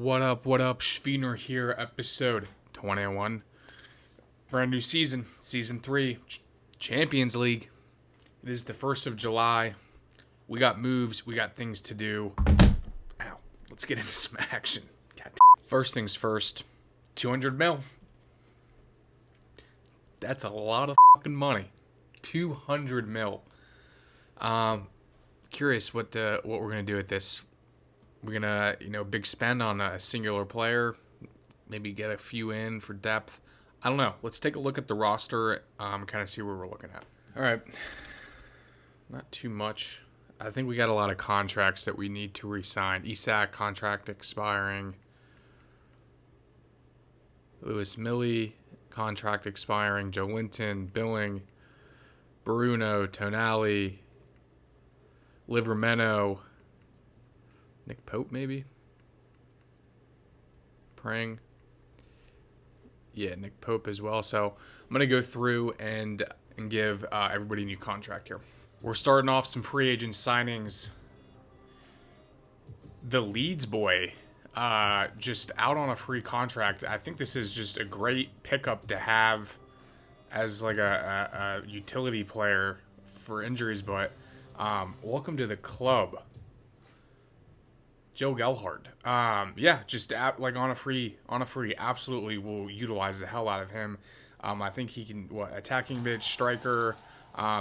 What up? What up? Schwiener here, episode 21. Brand new season, season 3, Champions League. It is the 1st of July. We got moves, we got things to do. Ow. Let's get into some action. First things first, 200 mil. That's a lot of fucking money. 200 mil. Curious what we're going to do with this. We're going to, big spend on a singular player. Maybe get a few in for depth. I don't know. Let's take a look at the roster, kind of see where we're looking at. All right. Not too much. I think we got a lot of contracts that we need to re-sign. Isak contract expiring. Lewis Millie contract expiring. Joe Linton, Billing, Bruno, Tonali, Livermeno, Nick Pope maybe? Praying. Yeah, Nick Pope as well. So I'm going to go through and give everybody a new contract here. We're starting off some free agent signings. The Leeds boy, just out on a free contract. I think this is just a great pickup to have as like a utility player for injuries. But welcome to the club, Joe Gelhardt. Just like on a free, absolutely will utilize the hell out of him. I think he can, attacking mid, striker.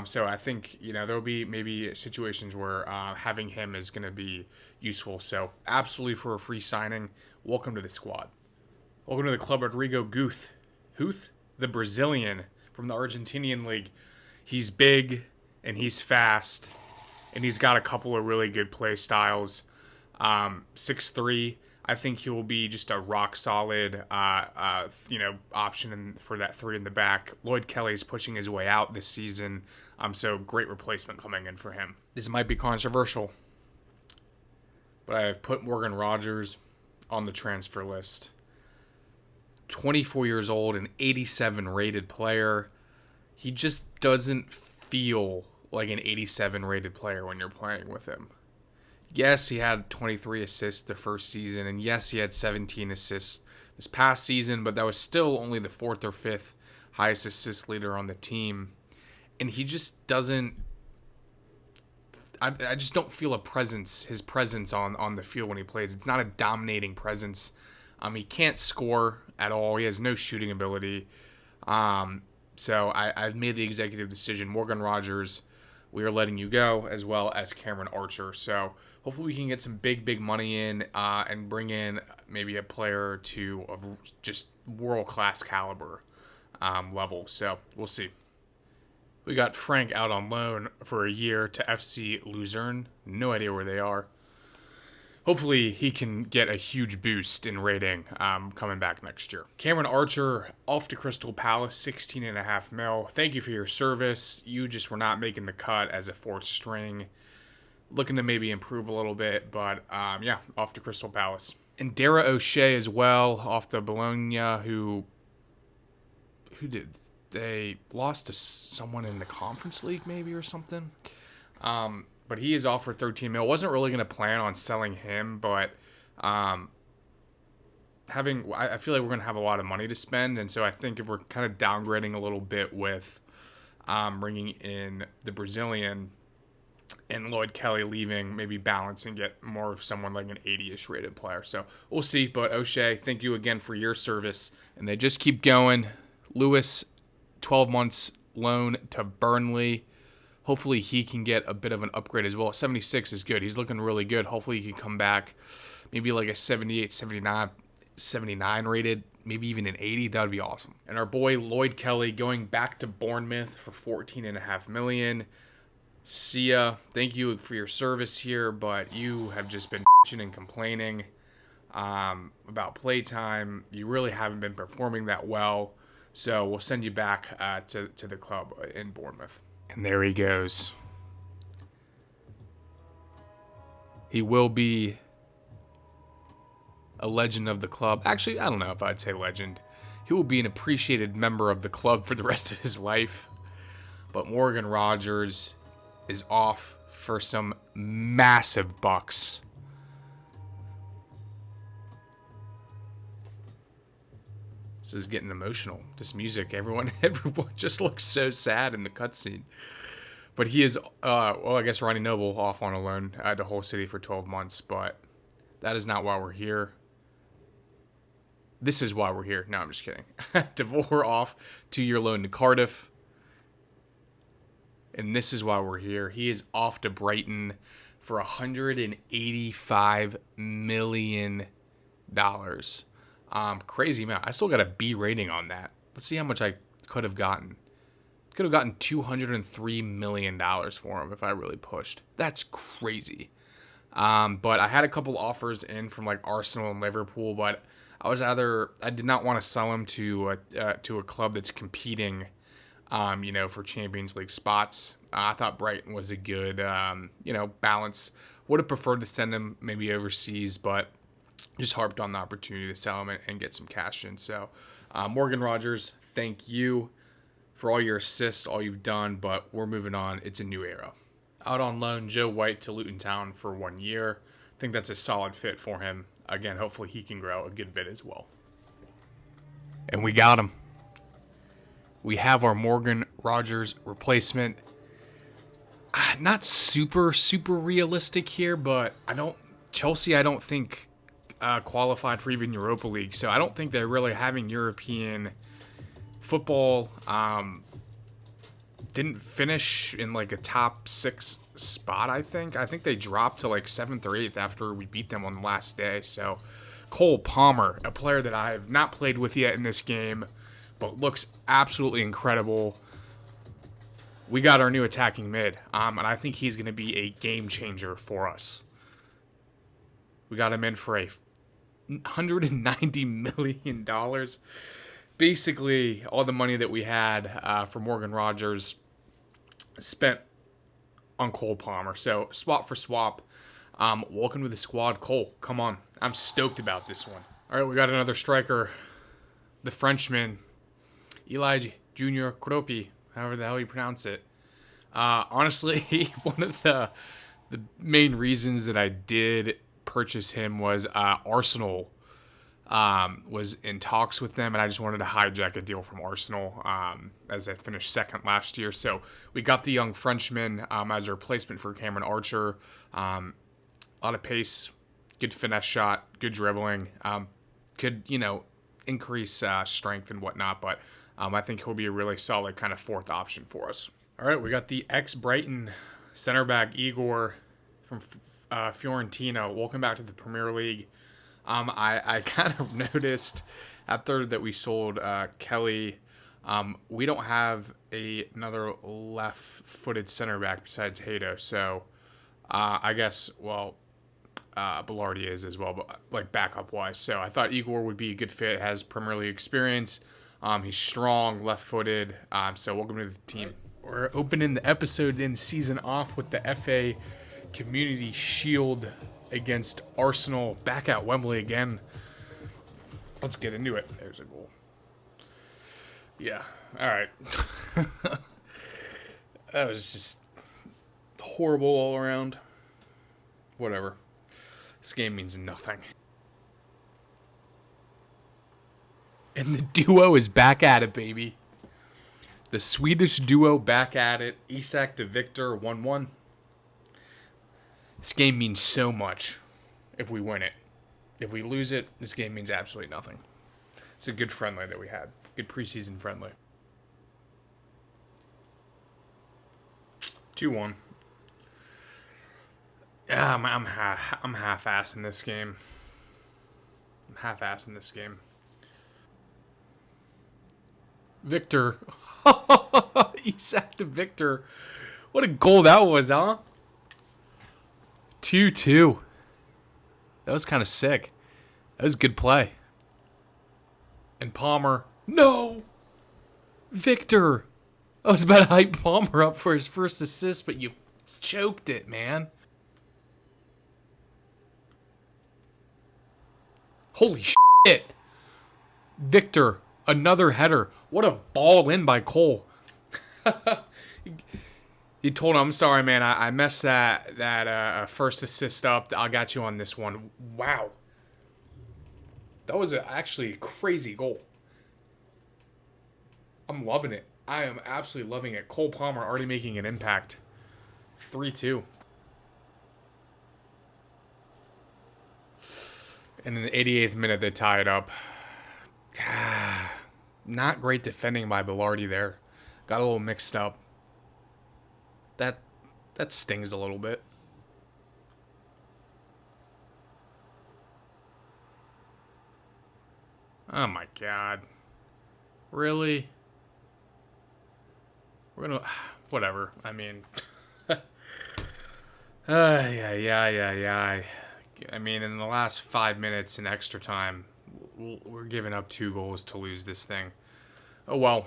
So I think, there'll be maybe situations where having him is going to be useful. So absolutely for a free signing, welcome to the squad. Welcome to the club, Rodrigo Guth, the Brazilian from the Argentinian league. He's big and he's fast and he's got a couple of really good play styles. 6'3", I think he will be just a rock solid, option for that 3 in the back. Lloyd Kelly's pushing his way out this season, so great replacement coming in for him. This might be controversial, but I've put Morgan Rogers on the transfer list. 24 years old, an 87 rated player. He just doesn't feel like an 87 rated player when you're playing with him. Yes, he had 23 assists the first season, and yes, he had 17 assists this past season, but that was still only the 4th or 5th highest assist leader on the team. And he just doesn't... I just don't feel his presence on the field when he plays. It's not a dominating presence. He can't score at all. He has no shooting ability. So I've made the executive decision. Morgan Rogers, we are letting you go, as well as Cameron Archer. So hopefully we can get some big money in and bring in maybe a player or two of just world-class caliber level. So we'll see. We got Frank out on loan for a year to FC Luzerne. No idea where they are. Hopefully he can get a huge boost in rating coming back next year. Cameron Archer off to Crystal Palace, 16.5 mil. Thank you for your service. You just were not making the cut as a 4th string. Looking to maybe improve a little bit, but off to Crystal Palace. And Dara O'Shea as well, off the Bologna, who did they lost to someone in the Conference League maybe or something. But he is offered 13 mil. Wasn't really going to plan on selling him, but I feel like we're going to have a lot of money to spend, and so I think if we're kind of downgrading a little bit with bringing in the Brazilian and Lloyd Kelly leaving, maybe balance and get more of someone like an 80-ish rated player. So we'll see. But O'Shea, thank you again for your service. And they just keep going. Lewis, 12 months loan to Burnley. Hopefully he can get a bit of an upgrade as well. 76 is good. He's looking really good. Hopefully he can come back maybe like a 78, 79 rated, maybe even an 80. That would be awesome. And our boy Lloyd Kelly going back to Bournemouth for $14.5 million. See ya. Thank you for your service here, but you have just been bitching and complaining about playtime. You really haven't been performing that well. So we'll send you back to the club in Bournemouth. And there he goes. He will be a legend of the club. Actually, I don't know if I'd say legend. He will be an appreciated member of the club for the rest of his life. But Morgan Rogers is off for some massive bucks. This is getting emotional. This music, everyone just looks so sad in the cutscene. But he is, well, I guess Ronnie Noble off on a loan at the whole city for 12 months, but that is not why we're here. This is why we're here. No, I'm just kidding. DeVore off, 2-year loan to Cardiff. And this is why we're here. He is off to Brighton for $185 million. Crazy amount. I still got a B rating on that. Let's see how much I could have gotten. Could have gotten $203 million for him if I really pushed. That's crazy. But I had a couple offers in from like Arsenal and Liverpool, but I did not want to sell him to a club that's competing, for Champions League spots. I thought Brighton was a good, balance. Would have preferred to send him maybe overseas, but just harped on the opportunity to sell him and get some cash in. So, Morgan Rogers, thank you for all your assists, all you've done, but we're moving on. It's a new era. Out on loan, Joe White to Luton Town for 1 year. I think that's a solid fit for him. Again, hopefully he can grow a good bit as well. And we got him. We have our Morgan Rogers replacement. Not super realistic here, but Chelsea I don't think qualified for even Europa League, so I don't think they're really having European football. Didn't finish in like a top 6 spot, I think they dropped to like 7th or 8th after we beat them on the last day. So Cole Palmer, a player that I have not played with yet in this game, but looks absolutely incredible. We got our new attacking mid, and I think he's going to be a game changer for us. We got him in for a $190 million. Basically, all the money that we had for Morgan Rogers spent on Cole Palmer. So, swap for swap. Welcome to the squad, Cole. Come on. I'm stoked about this one. All right, we got another striker. The Frenchman, Elijah Junior Kropi, however the hell you pronounce it. Honestly, one of the main reasons that I did purchase him was Arsenal was in talks with them, and I just wanted to hijack a deal from Arsenal as they finished second last year. So we got the young Frenchman as a replacement for Cameron Archer. A lot of pace, good finesse shot, good dribbling. Could, increase strength and whatnot, but I think he'll be a really solid kind of fourth option for us. All right, we got the ex-Brighton center back Igor from Fiorentina. Welcome back to the Premier League. I kind of noticed after that we sold Kelly, we don't have another left-footed center back besides Hato. So I guess, Bellardi is as well, but like backup-wise. So I thought Igor would be a good fit, has Premier League experience. He's strong, left-footed. So welcome to the team. We're opening the episode in season off with the FA Community Shield against Arsenal back at Wembley again. Let's get into it. There's a goal. Yeah. All right. That was just horrible all around. Whatever. This game means nothing. And the duo is back at it, baby. The Swedish duo back at it. Isak to Victor, 1-1. This game means so much if we win it. If we lose it, this game means absolutely nothing. It's a good friendly that we had. Good preseason friendly. 2-1. Yeah, I'm half-assing this game. I'm half-assing this game. Victor. Isak to Victor. What a goal that was, huh? 2-2. That was kind of sick. That was good play. And Palmer. No! Victor! I was about to hype Palmer up for his first assist, but you choked it, man. Holy shit. Victor, another header. What a ball in by Cole. He told him, I'm sorry, man. I messed that first assist up. I got you on this one. Wow. That was actually a crazy goal. I'm loving it. I am absolutely loving it. Cole Palmer already making an impact. 3-2. And in the 88th minute, they tie it up. Not great defending by Bilardi there. Got a little mixed up. That stings a little bit. Oh my god. Really? We're gonna... Whatever. I mean... yeah. I mean, in the last 5 minutes in extra time, we're giving up 2 goals to lose this thing. Oh well.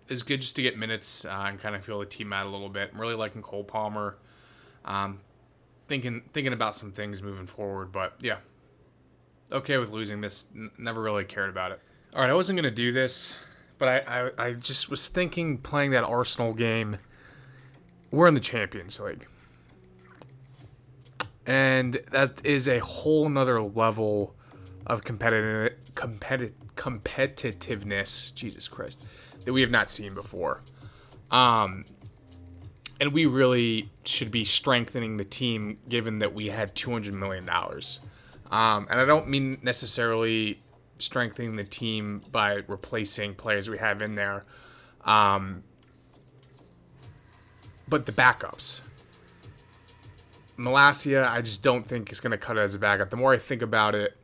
It's good just to get minutes and kind of feel the team out a little bit. I'm really liking Cole Palmer. Thinking about some things moving forward, but yeah. Okay with losing this. Never really cared about it. All right, I wasn't going to do this, but I just was thinking playing that Arsenal game. We're in the Champions League. And that is a whole nother level of competitiveness, Jesus Christ, that we have not seen before. And we really should be strengthening the team given that we had $200 million. And I don't mean necessarily strengthening the team by replacing players we have in there, but the backups. Malacia, I just don't think is going to cut it as a backup. The more I think about it,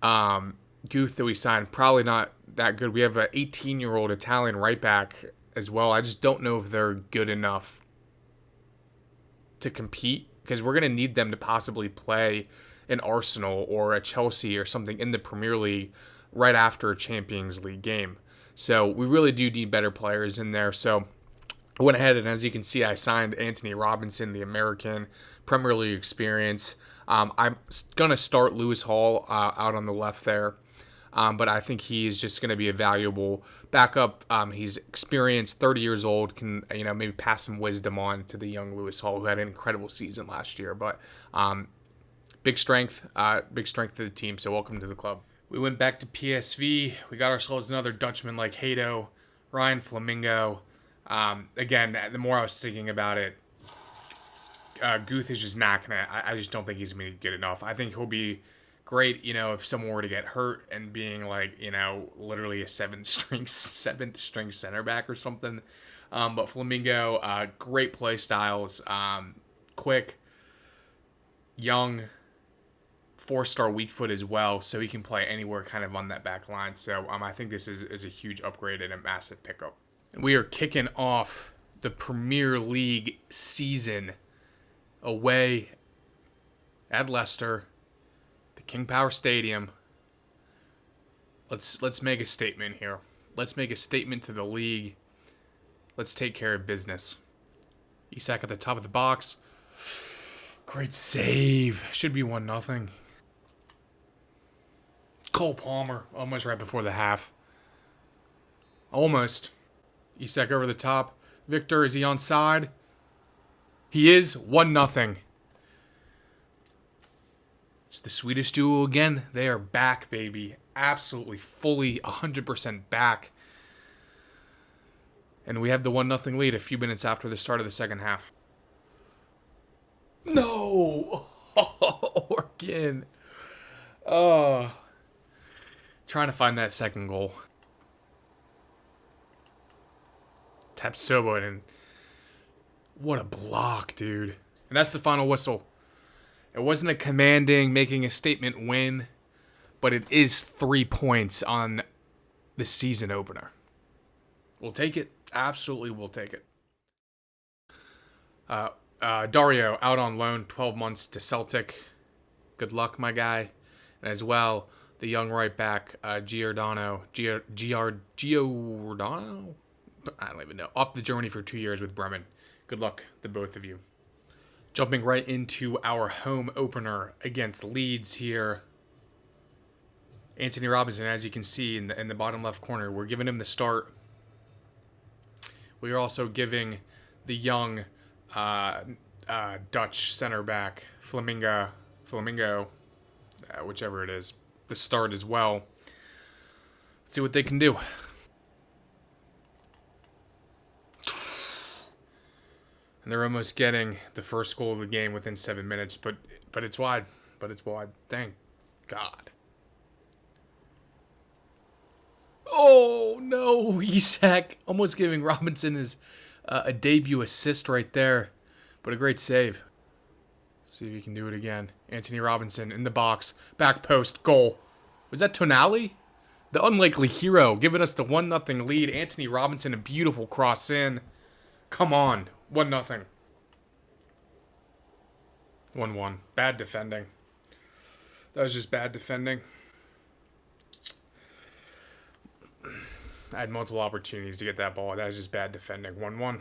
Guth that we signed, probably not that good. We have an 18-year-old Italian right back as well. I just don't know if they're good enough to compete because we're going to need them to possibly play an Arsenal or a Chelsea or something in the Premier League right after a Champions League game. So we really do need better players in there. So I went ahead and, as you can see, I signed Anthony Robinson, the American Premier League experience. I'm going to start Lewis Hall out on the left there, but I think he's just going to be a valuable backup. He's experienced, 30 years old, can maybe pass some wisdom on to the young Lewis Hall, who had an incredible season last year. But big strength to the team, so welcome to the club. We went back to PSV. We got ourselves another Dutchman like Hato, Ryan Flamingo. Again, the more I was thinking about it, Guth is just not gonna. I just don't think he's gonna be good enough. I think he'll be great, if someone were to get hurt and being like, literally a seventh string center back or something. But Flamingo, great play styles, quick, young, 4-star weak foot as well, so he can play anywhere kind of on that back line. So I think this is a huge upgrade and a massive pickup. We are kicking off the Premier League season away at Leicester, the King Power Stadium. Let's make a statement here. Let's make a statement to the league. Let's take care of business. Isak at the top of the box. Great save. Should be 1-0. Cole Palmer, almost right before the half. Almost. Isak over the top. Victor, is he onside? He is. 1-0. It's the Swedish duo again. They are back, baby. Absolutely, fully, 100% back. And we have the 1-0 lead a few minutes after the start of the second half. No! Orkin. Oh. Trying to find that second goal. Tapsoba, and what a block, dude. And that's the final whistle. It wasn't a commanding, making a statement win, but it is 3 points on the season opener. We'll take it. Absolutely, we'll take it. Dario out on loan, 12 months to Celtic. Good luck, my guy. And as well, the young right back, Giordano. I don't even know. Off the journey for 2 years with Bremen. Good luck, the both of you. Jumping right into our home opener against Leeds here. Anthony Robinson, as you can see in the bottom left corner, we're giving him the start. We are also giving the young Dutch center back, Flamingo, whichever it is, the start as well. Let's see what they can do. And they're almost getting the first goal of the game within 7 minutes, but it's wide. But it's wide. Thank God. Oh no, Isak almost giving Robinson his a debut assist right there, but a great save. Let's see if he can do it again. Anthony Robinson in the box, back post, goal. Was that Tonali? The unlikely hero giving us the 1-0 lead. Anthony Robinson, a beautiful cross in. Come on, 1-0. 1-1. Bad defending. That was just bad defending. I had multiple opportunities to get that ball. That was just bad defending. 1-1.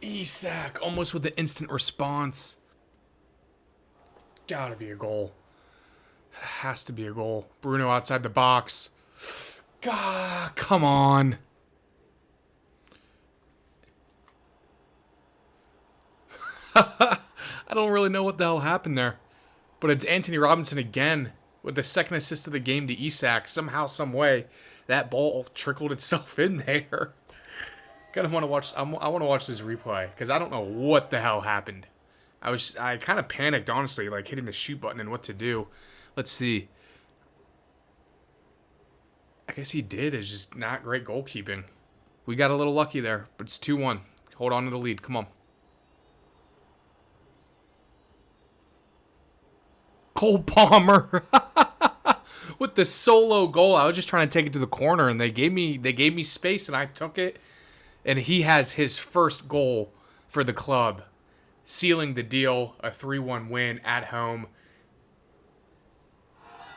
Isak almost with the instant response. Gotta be a goal. It has to be a goal. Bruno outside the box. God, come on. I don't really know what the hell happened there. But it's Anthony Robinson again with the second assist of the game to Isak. Somehow, some way, that ball trickled itself in there. Kind of want to watch. I want to watch this replay because I don't know what the hell happened. I kind of panicked, honestly, like hitting the shoot button and what to do. Let's see. I guess he did. It's just not great goalkeeping. We got a little lucky there, but it's 2-1. Hold on to the lead. Come on. Cole Palmer with the solo goal. I was just trying to take it to the corner, and they gave me space, and I took it. And he has his first goal for the club, sealing the deal. A 3-1 win at home.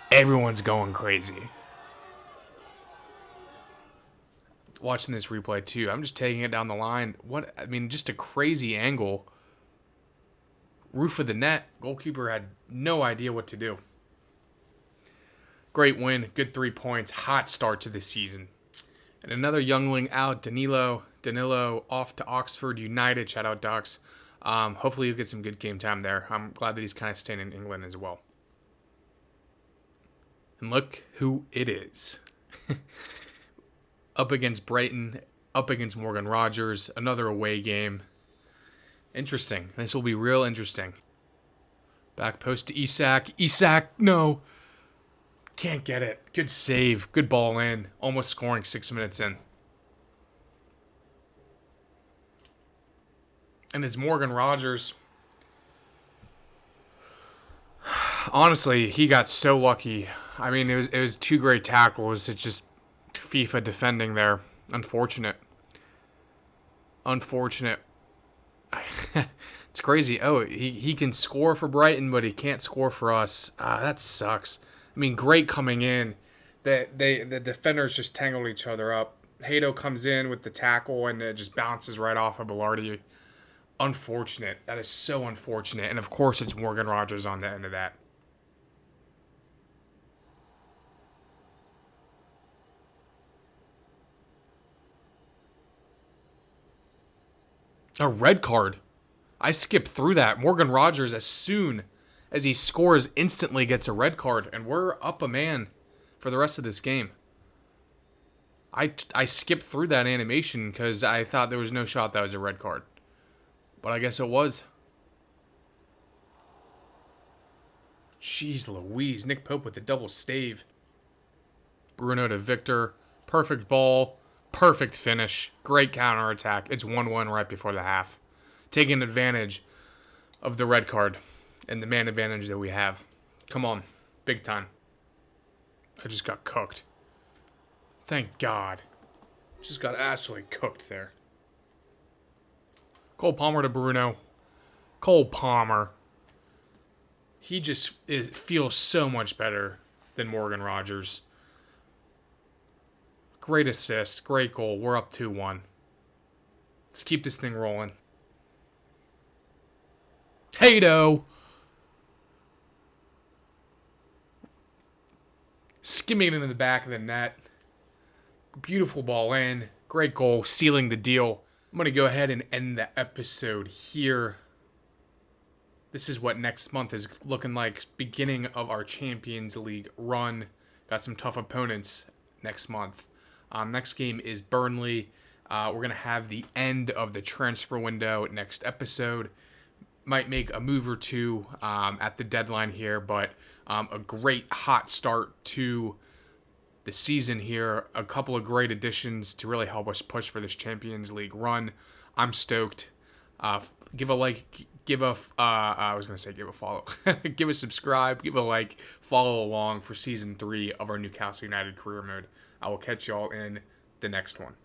Everyone's going crazy. Watching this replay too, I'm just taking it down the line. Just a crazy angle. Roof of the net. Goalkeeper had no idea what to do. Great win. Good 3 points. Hot start to the season. And another youngling out. Danilo off to Oxford United. Shout out Ducks. Hopefully you'll get some good game time there. I'm glad that he's kind of staying in England as well. And look who it is. Up against Brighton. Up against Morgan Rogers. Another away game. Interesting. This will be real interesting. Back post to Isak. Isak, no. Can't get it. Good save. Good ball in. Almost scoring 6 minutes in. And it's Morgan Rogers. Honestly, he got so lucky. I mean, it was 2 great tackles. It's just FIFA defending there. Unfortunate. It's crazy. Oh, he can score for Brighton, but he can't score for us. That sucks. I mean, great coming in. The defenders just tangled each other up. Hato comes in with the tackle, and it just bounces right off of Bellardi. Unfortunate. That is so unfortunate. And, of course, it's Morgan Rogers on the end of that. A red card. I skipped through that. Morgan Rogers, as soon as he scores, instantly gets a red card, and we're up a man for the rest of this game. I skipped through that animation because I thought there was no shot that was a red card. But I guess it was. Jeez Louise. Nick Pope with the double stave. Bruno to Victor. Perfect ball. Perfect finish. Great counterattack. It's 1-1 right before the half. Taking advantage of the red card and the man advantage that we have. Come on. Big time. I just got cooked. Thank God. Just got absolutely cooked there. Cole Palmer to Bruno. Cole Palmer. He just feels so much better than Morgan Rogers. Great assist. Great goal. We're up 2-1. Let's keep this thing rolling. Hato. Skimming it into the back of the net. Beautiful ball in. Great goal. Sealing the deal. I'm going to go ahead and end the episode here. This is what next month is looking like. Beginning of our Champions League run. Got some tough opponents next month. Next game is Burnley. We're going to have the end of the transfer window next episode. Might make a move or two at the deadline here, but a great hot start to the season here. A couple of great additions to really help us push for this Champions League run. I'm stoked. Give a like, I was going to say give a follow. Give a subscribe, give a like, follow along for Season 3 of our Newcastle United career mode. I will catch y'all in the next one.